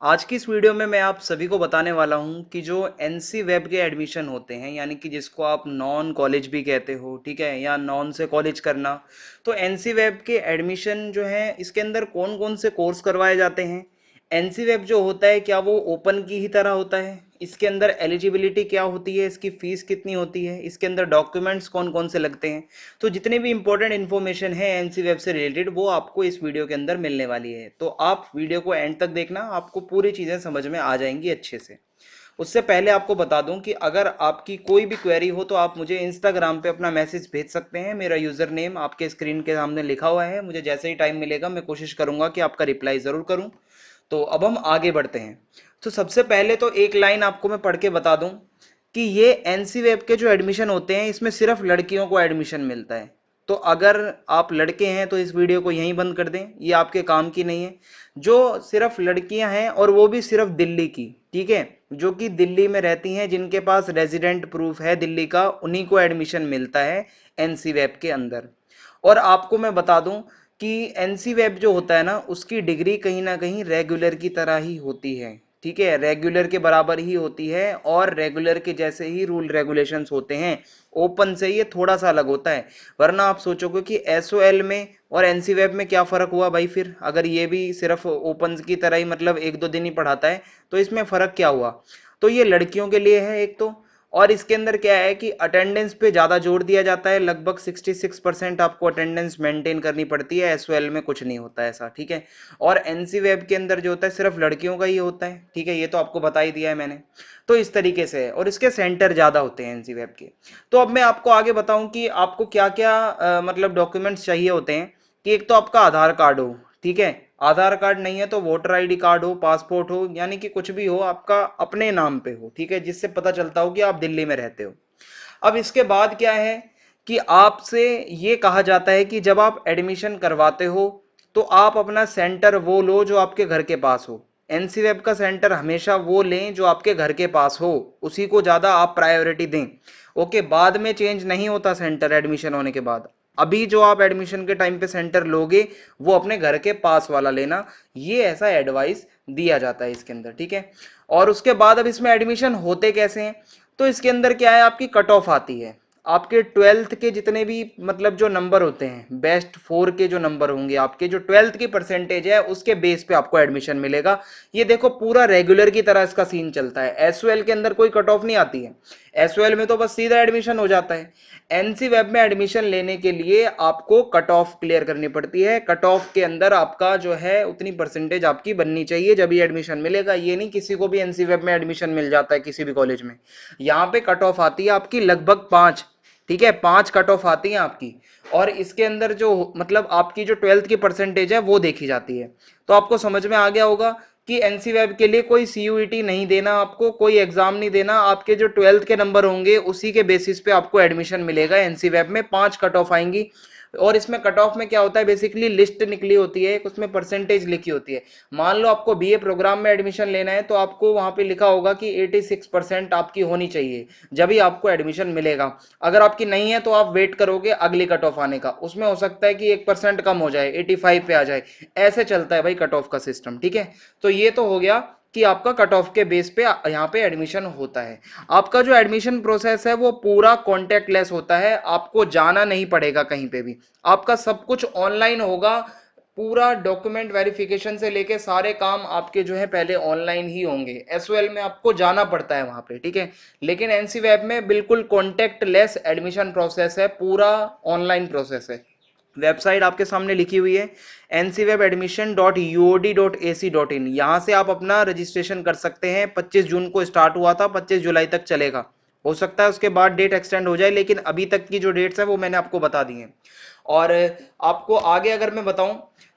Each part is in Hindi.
आज की इस वीडियो में मैं आप सभी को बताने वाला हूं कि जो एनसी वेब के एडमिशन होते हैं यानी कि जिसको आप नॉन कॉलेज भी कहते हो, ठीक है, या नॉन से कॉलेज करना। तो एनसी वेब के एडमिशन जो है इसके अंदर कौन कौन से कोर्स करवाए जाते हैं। एनसी वेब जो होता है क्या वो ओपन की ही तरह होता है? इसके अंदर एलिजिबिलिटी क्या होती है, इसकी फीस कितनी होती है, इसके अंदर डॉक्यूमेंट्स कौन कौन से लगते हैं। तो जितने भी इंपॉर्टेंट इन्फॉर्मेशन है एनसी वेब से रिलेटेड वो आपको इस वीडियो के अंदर मिलने वाली है। तो आप वीडियो को एंड तक देखना, आपको पूरी चीज़ें समझ में आ जाएंगी अच्छे से। उससे पहले आपको बता दूं कि अगर आपकी कोई भी क्वेरी हो तो आप मुझे इंस्टाग्राम पे अपना मैसेज भेज सकते हैं। मेरा यूज़र नेम आपके स्क्रीन के सामने लिखा हुआ है। मुझे जैसे ही टाइम मिलेगा मैं कोशिश करूंगा कि आपका रिप्लाई ज़रूर करूं। तो अब हम आगे बढ़ते हैं। तो सबसे पहले तो एक लाइन आपको मैं पढ़ के बता दूं कि ये एनसी वेब के जो एडमिशन होते हैं इसमें सिर्फ लड़कियों को एडमिशन मिलता है। तो अगर आप लड़के हैं तो इस वीडियो को यहीं बंद कर दें, ये आपके काम की नहीं है। जो सिर्फ लड़कियां हैं और वो भी सिर्फ दिल्ली की, ठीक है, जो कि दिल्ली में रहती हैं, जिनके पास रेजिडेंट प्रूफ है दिल्ली का, उन्हीं को एडमिशन मिलता है एनसी वेब के अंदर। और आपको मैं बता दूं कि एनसी वेब जो होता है ना उसकी डिग्री कहीं ना कहीं रेगुलर की तरह ही होती है, ठीक है, रेगुलर के बराबर ही होती है और रेगुलर के जैसे ही रूल रेगुलेशंस होते हैं। ओपन से ये थोड़ा सा अलग होता है। वरना आप सोचोगे कि एसओएल में और एनसी वेब में क्या फर्क हुआ भाई, फिर अगर ये भी सिर्फ ओपन की तरह ही मतलब एक दो दिन ही पढ़ाता है तो इसमें फर्क क्या हुआ। तो ये लड़कियों के लिए है एक तो। और इसके अंदर क्या है कि अटेंडेंस पे ज़्यादा जोर दिया जाता है, लगभग 66% आपको अटेंडेंस मेंटेन करनी पड़ती है। एसओएल में कुछ नहीं होता ऐसा, ठीक है। और एनसी वेब के अंदर जो होता है सिर्फ लड़कियों का ही होता है, ठीक है, ये तो आपको बता ही दिया है मैंने। तो इस तरीके से है और इसके सेंटर ज़्यादा होते हैं एनसी वेब के। तो अब मैं आपको आगे बताऊं कि आपको क्या क्या मतलब डॉक्यूमेंट्स चाहिए होते हैं। कि एक तो आपका आधार कार्ड हो, ठीक है, आधार कार्ड नहीं है तो वोटर आईडी कार्ड हो, पासपोर्ट हो, यानी कि कुछ भी हो आपका अपने नाम पे हो, ठीक है, जिससे पता चलता हो कि आप दिल्ली में रहते हो। अब इसके बाद क्या है कि आपसे ये कहा जाता है कि जब आप एडमिशन करवाते हो तो आप अपना सेंटर वो लो जो आपके घर के पास हो। एनसी वेब का सेंटर हमेशा वो लें जो आपके घर के पास हो, उसी को ज्यादा आप प्रायोरिटी दें। ओके, बाद में चेंज नहीं होता सेंटर एडमिशन होने के बाद। अभी जो आप एडमिशन के टाइम पे सेंटर लोगे वो अपने घर के पास वाला लेना, ये ऐसा एडवाइस दिया जाता है इसके अंदर, ठीक है। और उसके बाद अब इसमें एडमिशन होते कैसे हैं। तो इसके अंदर क्या है, आपकी कट ऑफ आती है। आपके ट्वेल्थ के जितने भी मतलब जो नंबर होते हैं, बेस्ट फोर के जो नंबर होंगे, आपके जो ट्वेल्थ की परसेंटेज है उसके बेस पे आपको एडमिशन मिलेगा। ये देखो पूरा रेगुलर की तरह इसका सीन चलता है। एसओएल के अंदर कोई कट ऑफ नहीं आती है। एसओएल में तो बस सीधा एडमिशन हो जाता है। एनसी वेब में एडमिशन लेने के लिए आपको कट ऑफ क्लियर करनी पड़ती है। कट ऑफ के अंदर आपका जो है उतनी परसेंटेज आपकी बननी चाहिए जब ये एडमिशन मिलेगा। ये नहीं किसी को भी एनसी वेब में एडमिशन मिल जाता है किसी भी कॉलेज में। यहाँ पे कट ऑफ आती है आपकी लगभग 5, ठीक है, 5 कट ऑफ आती है आपकी। और इसके अंदर जो मतलब आपकी जो ट्वेल्थ की परसेंटेज है वो देखी जाती है। तो आपको समझ में आ गया होगा कि एनसी वेब के लिए कोई सीयूईटी नहीं देना, आपको कोई एग्जाम नहीं देना। आपके जो ट्वेल्थ के नंबर होंगे उसी के बेसिस पे आपको एडमिशन मिलेगा। एनसी वेब में 5 कट ऑफ आएंगी। और इसमें कट ऑफ में क्या होता है, बेसिकली लिस्ट निकली होती है, उसमें परसेंटेज लिखी होती है। मान लो आपको बीए प्रोग्राम में एडमिशन लेना है तो आपको वहां पे लिखा होगा कि 86% आपकी होनी चाहिए, जब ही आपको एडमिशन मिलेगा। अगर आपकी नहीं है तो आप वेट करोगे अगली कट ऑफ आने का, उसमें हो सकता है कि 1% कम हो जाए, 85 पे आ जाए। ऐसे चलता है भाई कट ऑफ का सिस्टम, ठीक है। तो ये तो हो गया कि आपका कट ऑफ के बेस पे यहाँ पे एडमिशन होता है। आपका जो एडमिशन प्रोसेस है वो पूरा कॉन्टेक्ट लेस होता है, आपको जाना नहीं पड़ेगा कहीं पे भी। आपका सब कुछ ऑनलाइन होगा। पूरा डॉक्यूमेंट वेरिफिकेशन से लेके सारे काम आपके जो है पहले ऑनलाइन ही होंगे। एसओएल में आपको जाना पड़ता है वहां पे, ठीक है। लेकिन एनसी वेब में बिल्कुल कॉन्टेक्ट लेस एडमिशन प्रोसेस है, पूरा ऑनलाइन प्रोसेस है। वेबसाइट आपके सामने लिखी हुई है ncwebadmission.uod.ac.in। यहाँ से आप अपना रजिस्ट्रेशन कर सकते हैं। 25 जून को स्टार्ट हुआ था, 25 जुलाई तक चलेगा। हो सकता है उसके बाद डेट एक्सटेंड हो जाए, लेकिन अभी तक की जो डेट्स है वो मैंने आपको बता दी हैं। और आपको आगे अगर मैं बताऊं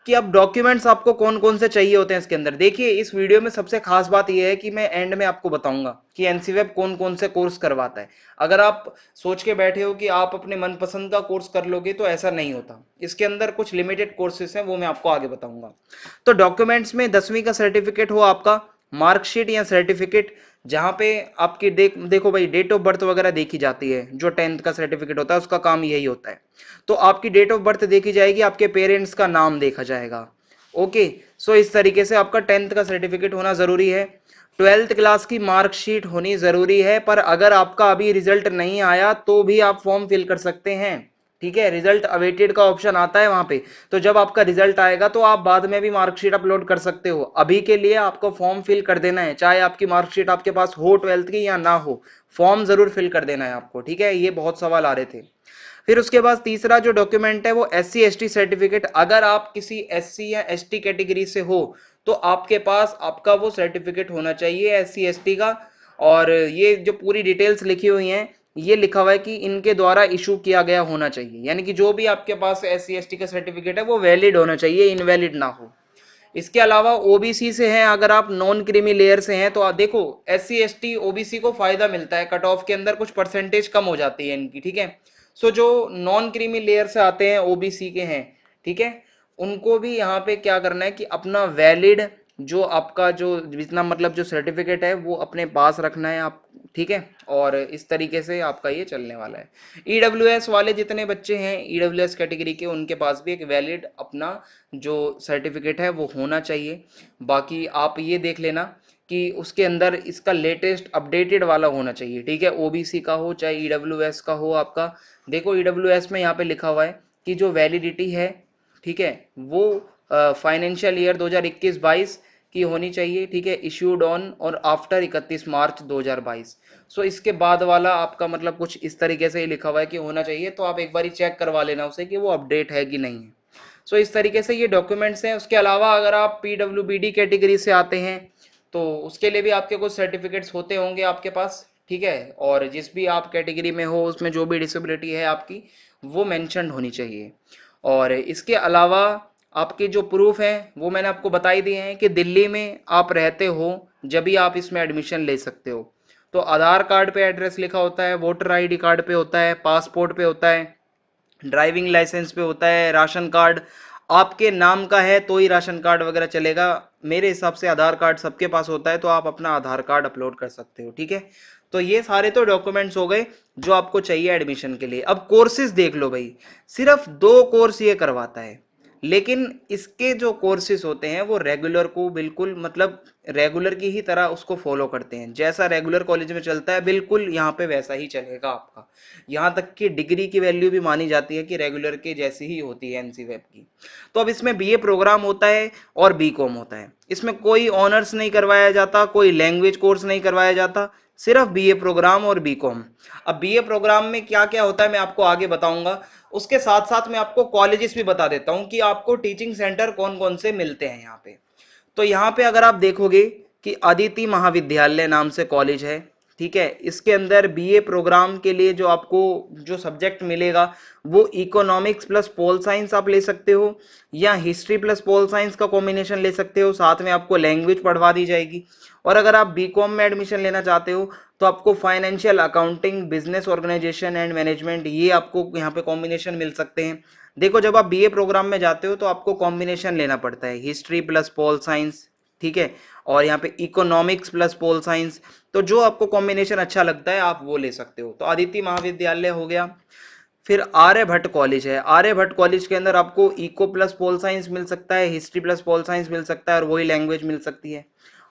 कि अब डॉक्यूमेंट्स आपको कौन कौन से चाहिए होते हैं इसके अंदर, देखिए इस वीडियो में सबसे खास बात यह है कि मैं एंड में आपको बताऊंगा कि एनसीवेब कौन कौन से कोर्स करवाता है। अगर आप सोच के बैठे हो कि आप अपने मनपसंद का कोर्स कर लोगे तो ऐसा नहीं होता। इसके अंदर कुछ लिमिटेड कोर्सेस हैं, वो मैं आपको आगे बताऊंगा। तो डॉक्यूमेंट्स में 10वीं का सर्टिफिकेट हो आपका, मार्कशीट या सर्टिफिकेट, जहां पे आपकी देखो भाई डेट ऑफ बर्थ वगैरह देखी जाती है। जो 10th का सर्टिफिकेट होता है उसका काम यही होता है। तो आपकी डेट ऑफ बर्थ देखी जाएगी, आपके पेरेंट्स का नाम देखा जाएगा। ओके, सो इस तरीके से आपका 10th का सर्टिफिकेट होना जरूरी है। 12th क्लास की मार्कशीट होनी जरूरी है, पर अगर आपका अभी रिजल्ट नहीं आया तो भी आप फॉर्म फिल कर सकते हैं। ठीक है, रिजल्ट अवेटेड का ऑप्शन आता है वहां पे, तो जब आपका रिजल्ट आएगा तो आप बाद में भी मार्कशीट अपलोड कर सकते हो। अभी के लिए आपको फॉर्म फिल कर देना है, चाहे आपकी मार्कशीट आपके पास हो 12th की या ना हो, फॉर्म जरूर फिल कर देना है आपको। ठीक है, ये बहुत सवाल आ रहे थे। फिर उसके बाद तीसरा जो डॉक्यूमेंट है वो SC ST सर्टिफिकेट। अगर आप किसी SC या ST कैटेगरी से हो तो आपके पास आपका वो सर्टिफिकेट होना चाहिए SC ST का। और ये जो पूरी डिटेल्स लिखी हुई हैं, ये लिखा हुआ है कि इनके द्वारा इशू किया गया होना चाहिए, यानी कि जो भी आपके पास SC ST का सर्टिफिकेट है वो वैलिड होना चाहिए, इनवैलिड ना हो। इसके अलावा ओबीसी से हैं, अगर आप नॉन क्रीमी लेयर से हैं तो आप देखो SC ST OBC को फायदा मिलता है, कट ऑफ के अंदर कुछ परसेंटेज कम हो जाती है इनकी। ठीक है, सो जो नॉन क्रीमी लेयर से आते हैं, ओबीसी के हैं, ठीक है, उनको भी यहाँ पे क्या करना है कि अपना वैलिड जो आपका जो जितना मतलब जो सर्टिफिकेट है वो अपने पास रखना है आप। ठीक है, और इस तरीके से आपका ये चलने वाला है। ईडब्ल्यूएस वाले जितने बच्चे हैं ईडब्ल्यूएस कैटेगरी के, उनके पास भी एक वैलिड अपना जो सर्टिफिकेट है वो होना चाहिए। बाकी आप ये देख लेना कि उसके अंदर इसका लेटेस्ट अपडेटेड वाला होना चाहिए। ठीक है, ओबीसी का हो चाहे ईडब्ल्यूएस का हो आपका। देखो ईडब्ल्यूएस में यहाँ पे लिखा हुआ है कि जो वैलिडिटी है, ठीक है, वो फाइनेंशियल ईयर 2021-22 की होनी चाहिए। ठीक है, इश्यूड ऑन और आफ्टर 31 मार्च 2022। सो इसके बाद वाला आपका मतलब कुछ इस तरीके से ही लिखा हुआ है कि होना चाहिए, तो आप एक बार चेक करवा लेना उसे कि वो अपडेट है कि नहीं है। सो इस तरीके से ये डॉक्यूमेंट्स हैं। उसके अलावा अगर आप PWBD कैटेगरी से आते हैं तो उसके लिए भी आपके कुछ सर्टिफिकेट्स होते होंगे आपके पास। ठीक है, और जिस भी आप कैटेगरी में हो उसमें जो भी डिसेबिलिटी है आपकी वो मेंशन होनी चाहिए। और इसके अलावा आपके जो प्रूफ हैं वो मैंने आपको बता ही दिए हैं कि दिल्ली में आप रहते हो जब भी आप इसमें एडमिशन ले सकते हो। तो आधार कार्ड पे एड्रेस लिखा होता है, वोटर ID कार्ड पे होता है, पासपोर्ट पे होता है, ड्राइविंग लाइसेंस पे होता है, राशन कार्ड आपके नाम का है तो ही राशन कार्ड वगैरह चलेगा। मेरे हिसाब से आधार कार्ड सबके पास होता है, तो आप अपना आधार कार्ड अपलोड कर सकते हो। ठीक है, तो ये सारे तो डॉक्यूमेंट्स हो गए जो आपको चाहिए एडमिशन के लिए। अब कोर्सेज देख लो भाई, सिर्फ 2 कोर्स ये करवाता है, लेकिन इसके जो कोर्सेज होते हैं वो रेगुलर को बिल्कुल मतलब रेगुलर की ही तरह उसको फॉलो करते हैं। जैसा रेगुलर कॉलेज में चलता है बिल्कुल यहाँ पे वैसा ही चलेगा आपका। यहाँ तक कि डिग्री की वैल्यू भी मानी जाती है कि रेगुलर के जैसी ही होती है एनसी वेब की। तो अब इसमें बीए प्रोग्राम होता है और बीकॉम होता है। इसमें कोई ऑनर्स नहीं करवाया जाता, कोई लैंग्वेज कोर्स नहीं करवाया जाता, सिर्फ बीए प्रोग्राम और बीकॉम। अब बीए प्रोग्राम में क्या क्या होता है मैं आपको आगे बताऊंगा। उसके साथ साथ मैं आपको कॉलेजेस भी बता देता हूँ कि आपको टीचिंग सेंटर कौन कौन से मिलते हैं यहाँ पे। तो यहाँ पे अगर आप देखोगे कि अदिति महाविद्यालय नाम से कॉलेज है। ठीक है, इसके अंदर बीए प्रोग्राम के लिए जो आपको जो सब्जेक्ट मिलेगा वो इकोनॉमिक्स प्लस पोल साइंस आप ले सकते हो, या हिस्ट्री प्लस पोल साइंस का कॉम्बिनेशन ले सकते हो, साथ में आपको लैंग्वेज पढ़वा दी जाएगी। और अगर आप बीकॉम में एडमिशन लेना चाहते हो तो आपको financial accounting, business organisation and management, ये आपको यहाँ पे कॉम्बिनेशन मिल सकते हैं। देखो जब आप बीए प्रोग्राम में जाते हो तो आपको कॉम्बिनेशन लेना पड़ता है, हिस्ट्री प्लस पोल साइंस, ठीक है, और यहाँ पे इकोनॉमिक्स प्लस पोल साइंस। तो जो आपको कॉम्बिनेशन अच्छा लगता है आप वो ले सकते हो। तो आदित्य महाविद्यालय हो गया। फिर आर्यभट्ट कॉलेज है। आर्यभट्ट कॉलेज के अंदर आपको इको प्लस पोल साइंस मिल सकता है, हिस्ट्री प्लस पोल साइंस मिल सकता है, और वही लैंग्वेज मिल सकती है।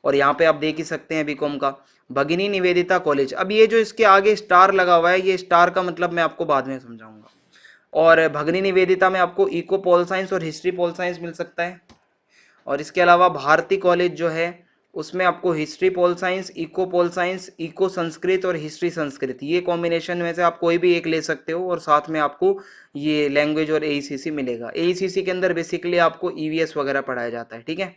और यहाँ पे आप देख ही सकते हैं बीकॉम का। भगिनी निवेदिता कॉलेज, अब ये जो इसके आगे स्टार लगा हुआ है, ये स्टार का मतलब मैं आपको बाद में समझाऊंगा। और भगिनी निवेदिता में आपको इको पोल साइंस और हिस्ट्री पोल साइंस मिल सकता है। और इसके अलावा भारती कॉलेज जो है उसमें आपको history pol science, eco pol science, eco Sanskrit और हिस्ट्री संस्कृत, ये कॉम्बिनेशन में से आप कोई भी एक ले सकते हो, और साथ में आपको ये लैंग्वेज और एईसीसी मिलेगा। एईसीसी के अंदर बेसिकली आपको ईवीएस वगैरह पढ़ाया जाता है। ठीक है,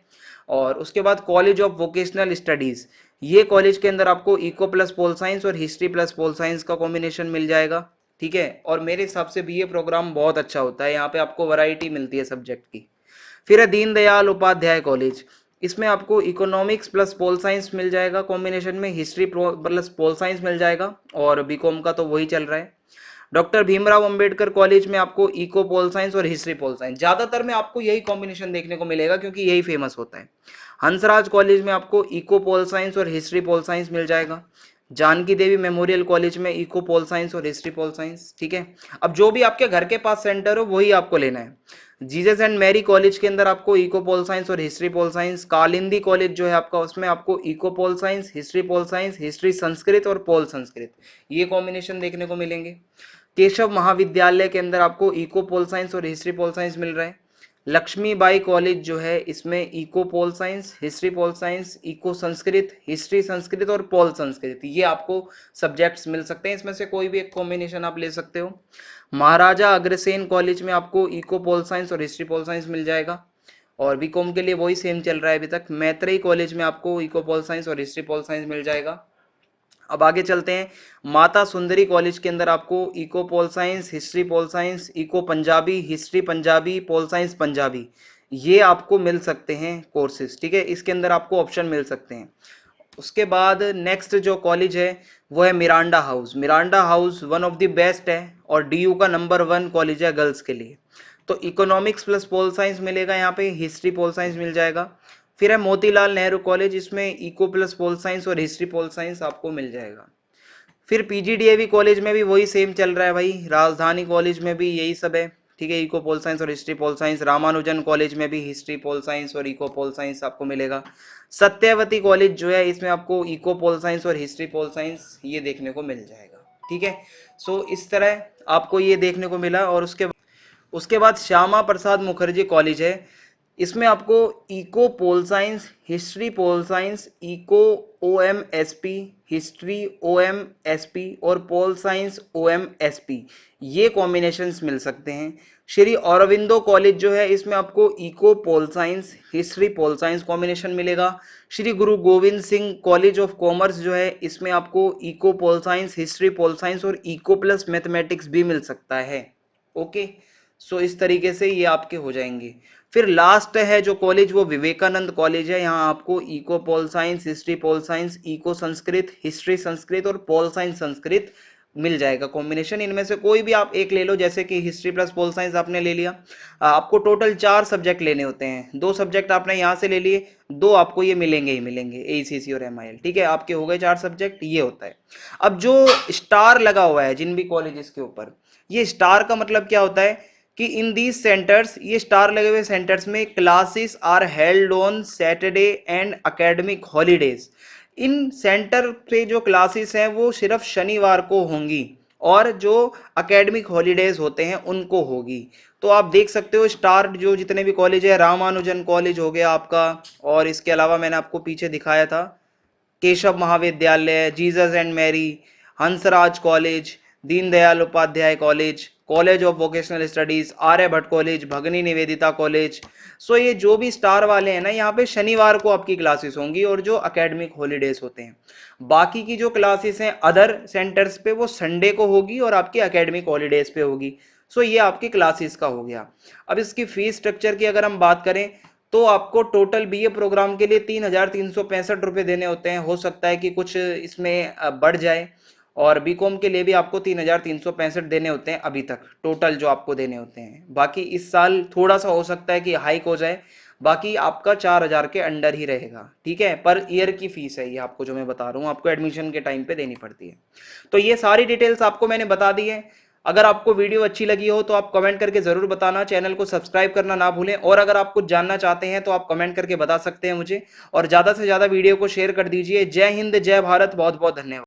और उसके बाद कॉलेज ऑफ वोकेशनल स्टडीज, ये कॉलेज के अंदर आपको इको प्लस पोल साइंस और हिस्ट्री प्लस पोल साइंस का कॉम्बिनेशन मिल जाएगा। ठीक है, और मेरे हिसाब से बीए प्रोग्राम बहुत अच्छा होता है, यहाँ पे आपको वैरायटी मिलती है सब्जेक्ट की। फिर है दीनदयाल उपाध्याय कॉलेज, इसमें आपको इकोनॉमिक्स प्लस पोल साइंस मिल जाएगा कॉम्बिनेशन में, हिस्ट्री प्लस पोल साइंस मिल जाएगा, और बीकॉम का तो वही चल रहा है। डॉक्टर भीमराव अंबेडकर कॉलेज में आपको इको पोल साइंस और हिस्ट्री पोल साइंस, ज्यादातर में आपको यही कॉम्बिनेशन देखने को मिलेगा क्योंकि यही फेमस होता है। हंसराज कॉलेज में आपको इको पोल साइंस और हिस्ट्री पोल साइंस मिल जाएगा। जानकी देवी मेमोरियल कॉलेज में इको पोल साइंस और हिस्ट्री पोल साइंस। ठीक है, अब जो भी आपके घर के पास सेंटर हो वही आपको लेना है। जीसस एंड मैरी कॉलेज के अंदर आपको इको पोल साइंस और history pol science. Kalindi college जो है आपका, उसमें आपको eco pol science, history Sanskrit और पोल संस्कृत, ये कॉम्बिनेशन देखने को मिलेंगे। केशव महाविद्यालय के अंदर आपको इको पोल साइंस और हिस्ट्री पोल साइंस मिल रहा है। लक्ष्मीबाई कॉलेज जो है, इसमें eco pol science, history pol science, eco Sanskrit, history Sanskrit और पोल संस्कृत, ये आपको सब्जेक्ट्स मिल सकते हैं। इसमें से कोई भी एक कॉम्बिनेशन आप ले सकते हो। महाराजा अग्रसेन कॉलेज में आपको इको पोल साइंस और हिस्ट्री पोल साइंस मिल जाएगा, और बीकॉम के लिए वही सेम चल रहा है अभी तक। मैत्रेयी कॉलेज में आपको इको पोल साइंस और हिस्ट्री पोल साइंस मिल जाएगा। अब आगे चलते हैं, माता सुंदरी कॉलेज के अंदर आपको eco pol science, history pol science, eco Punjabi, history Punjabi, pol science Punjabi, ये आपको मिल सकते हैं कोर्सेज, ठीक है, इसके अंदर आपको ऑप्शन मिल सकते हैं। उसके बाद नेक्स्ट जो कॉलेज है वो है Miranda house. Miranda house one of the best है और डीयू का नंबर 1 कॉलेज है गर्ल्स के लिए। तो इकोनॉमिक्स प्लस पोल साइंस मिलेगा यहाँ पे, हिस्ट्री पोल साइंस मिल जाएगा। फिर है मोतीलाल नेहरू कॉलेज, इसमें इको प्लस पोल साइंस और हिस्ट्री पोल साइंस आपको मिल जाएगा। फिर पीजीडीएवी कॉलेज में भी वही सेम चल रहा है भाई, राजधानी कॉलेज में भी यही सब है, ठीक है, इको पोल साइंस और history pol science. Ramanujan college में भी हिस्ट्री पोल साइंस और इको पोल साइंस आपको मिलेगा। सत्यवती कॉलेज जो है, इसमें आपको इको पोल साइंस और हिस्ट्री पोल साइंस ये देखने को मिल जाएगा, ठीक है। सो इस तरह आपको ये देखने को मिला। और उसके बाद श्यामा प्रसाद मुखर्जी कॉलेज है, इसमें आपको eco pol science, history pol science, eco OMSP, history OMSP और पोल साइंस ओएमएसपी, ये कॉम्बिनेशंस मिल सकते हैं। श्री औरबिंदो कॉलेज जो है, इसमें आपको eco pol science, history pol science combination मिलेगा। Shri Guru Gobind Singh college of commerce जो है, इसमें आपको eco pol science, history pol science और इको प्लस मैथमेटिक्स भी मिल सकता है। ओके, सो इस तरीके से ये आपके हो जाएंगे। फिर लास्ट है जो कॉलेज, वो विवेकानंद कॉलेज है। यहाँ आपको eco pol science, history pol science, eco Sanskrit, history Sanskrit और पोल साइंस संस्कृत मिल जाएगा कॉम्बिनेशन। इनमें से कोई भी आप एक ले लो, जैसे कि हिस्ट्री प्लस पोल साइंस आपने ले लिया। आपको टोटल 4 सब्जेक्ट लेने होते हैं, 2 सब्जेक्ट आपने यहाँ से ले लिए, 2 आपको ये मिलेंगे ही मिलेंगे, एईसीसी और एमआईएल, ठीक है, आपके हो गए 4 सब्जेक्ट, ये होता है। अब जो स्टार लगा हुआ है जिन भी कॉलेजेस के ऊपर, ये स्टार का मतलब क्या होता है कि इन दीज सेंटर्स, ये स्टार लगे हुए सेंटर्स में classes are held on Saturday and academic holidays. इन सेंटर पे जो क्लासेस हैं वो सिर्फ शनिवार को होंगी, और जो एकेडमिक हॉलीडेज होते हैं उनको होगी। तो आप देख सकते हो स्टार जो जितने भी कॉलेज है, रामानुजन कॉलेज हो गया आपका, और इसके अलावा मैंने आपको पीछे दिखाया था Keshav Mahavidyalaya, Jesus and Mary, Hansraj college, Deendayal Upadhyaya college, college of vocational studies, Aryabhatta college, Bhagini Nivedita college. सो ये जो भी स्टार वाले हैं ना, यहाँ पे शनिवार को आपकी क्लासेस होंगी और जो एकेडमिक हॉलीडेज होते हैं। बाकी की जो क्लासेस हैं अदर सेंटर्स पे, वो संडे को होगी और आपकी एकेडमिक हॉलीडेज पे होगी। सो ये आपकी क्लासेस का हो गया। अब इसकी फीस स्ट्रक्चर की अगर हम बात करें, तो आपको टोटल बीए प्रोग्राम के लिए 3,365 रुपये देने होते हैं। हो सकता है कि कुछ इसमें बढ़ जाए, और बीकॉम के लिए भी आपको 3,365 देने होते हैं अभी तक टोटल जो आपको देने होते हैं। बाकी इस साल थोड़ा सा हो सकता है कि हाइक हो जाए, बाकी आपका 4,000 के अंडर ही रहेगा, ठीक है। पर ईयर की फीस है ये, आपको जो मैं बता रहा हूँ, आपको एडमिशन के टाइम पे देनी पड़ती है। तो ये सारी डिटेल्स आपको मैंने बता दी है। अगर आपको वीडियो अच्छी लगी हो तो आप कमेंट करके जरूर बताना, चैनल को सब्सक्राइब करना ना भूलें, और अगर आप कुछ जानना चाहते हैं तो आप कमेंट करके बता सकते हैं मुझे, और ज्यादा से ज्यादा वीडियो को शेयर कर दीजिए। जय हिंद, जय भारत, बहुत बहुत धन्यवाद।